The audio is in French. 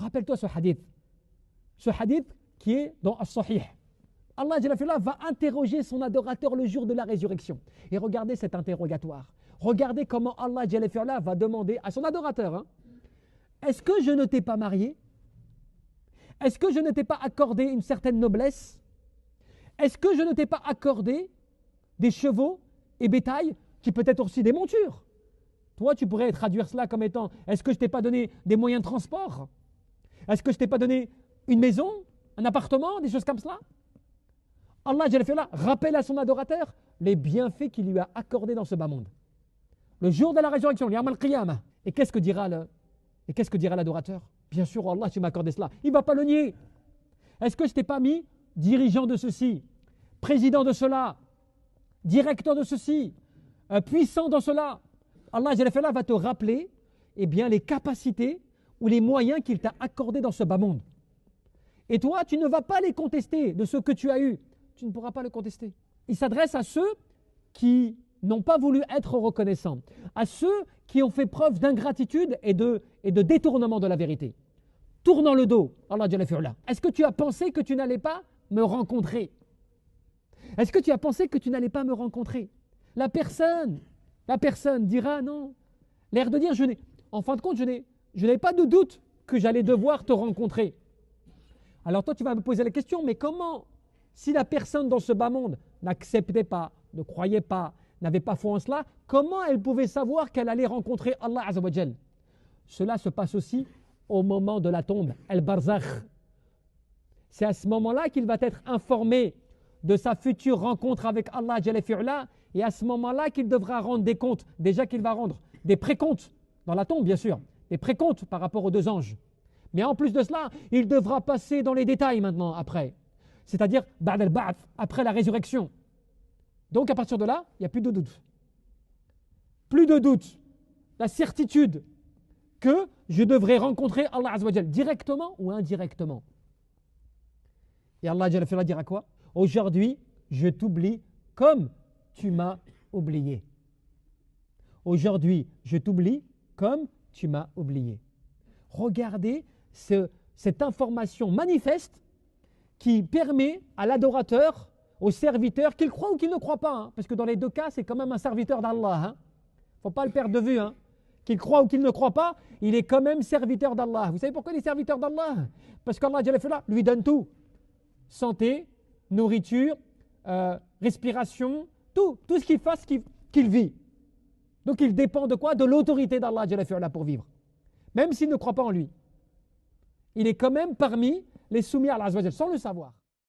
Rappelle-toi ce hadith. Ce hadith qui est dans As-Sahih. Allah Jalla fi'ala va interroger son adorateur le jour de la résurrection. Et regardez cet interrogatoire. Regardez comment Allah Jalla fi'ala va demander à son adorateur, hein, est-ce que je ne t'ai pas marié? Est-ce que je ne t'ai pas accordé une certaine noblesse? Est-ce que je ne t'ai pas accordé des chevaux et bétail qui peut être aussi des montures? Toi, tu pourrais traduire cela comme étant, est-ce que je ne t'ai pas donné des moyens de transport? Est-ce que je ne t'ai pas donné une maison, un appartement, des choses comme cela? Allah Jalla fi'ala rappelle à son adorateur les bienfaits qu'il lui a accordés dans ce bas monde. Le jour de la résurrection, Yawm al-Qiyamah. Et qu'est-ce que dira l'adorateur? Bien sûr, Allah, tu m'as accordé cela. Il ne va pas le nier. Est-ce que je ne t'ai pas mis dirigeant de ceci, président de cela, directeur de ceci, puissant dans cela? Allah Jalla fi'ala va te rappeler bien, les capacités ou les moyens qu'il t'a accordés dans ce bas monde. Et toi, tu ne vas pas les contester de ce que tu as eu. Tu ne pourras pas le contester. Il s'adresse à ceux qui n'ont pas voulu être reconnaissants, à ceux qui ont fait preuve d'ingratitude et de détournement de la vérité. Tournant le dos, Allah Jalla fi'ala. Est-ce que tu as pensé que tu n'allais pas me rencontrer? Est-ce que tu as pensé que tu n'allais pas me rencontrer? La personne dira non. L'air de dire, en fin de compte, je n'ai pas de doute que j'allais devoir te rencontrer. Alors toi, tu vas me poser la question, mais comment, si la personne dans ce bas monde n'acceptait pas, ne croyait pas, n'avait pas foi en cela, comment elle pouvait savoir qu'elle allait rencontrer Allah Azza wa Jal? Cela se passe aussi au moment de la tombe, al-barzakh. C'est à ce moment-là qu'il va être informé de sa future rencontre avec Allah Jalla fi'ala, et à ce moment-là qu'il devra rendre des comptes. Déjà qu'il va rendre des précomptes dans la tombe, bien sûr, des précomptes par rapport aux deux anges. Mais en plus de cela, il devra passer dans les détails maintenant après, c'est-à-dire ba'd al-ba'th, après la résurrection. Donc à partir de là, il n'y a plus de doute. Plus de doute. La certitude que je devrais rencontrer Allah Azza wa Jal directement ou indirectement. Et Allah Jalla fi'ala dira quoi? Aujourd'hui, je t'oublie comme tu m'as oublié. Aujourd'hui, je t'oublie comme tu m'as oublié. Regardez cette information manifeste qui permet à l'adorateur, au serviteur, qu'il croit ou qu'il ne croit pas, hein, parce que dans les deux cas, c'est quand même un serviteur d'Allah. Il ne faut pas le perdre de vue. Qu'il croit ou qu'il ne croit pas, il est quand même serviteur d'Allah. Vous savez pourquoi il est serviteur d'Allah? Parce qu'Allah lui donne tout. Santé, nourriture, respiration, tout ce qu'il fasse qu'il vit. Donc il dépend de quoi? De l'autorité d'Allah pour vivre. Même s'il ne croit pas en lui. Il est quand même parmi les soumis à Allah sans le savoir.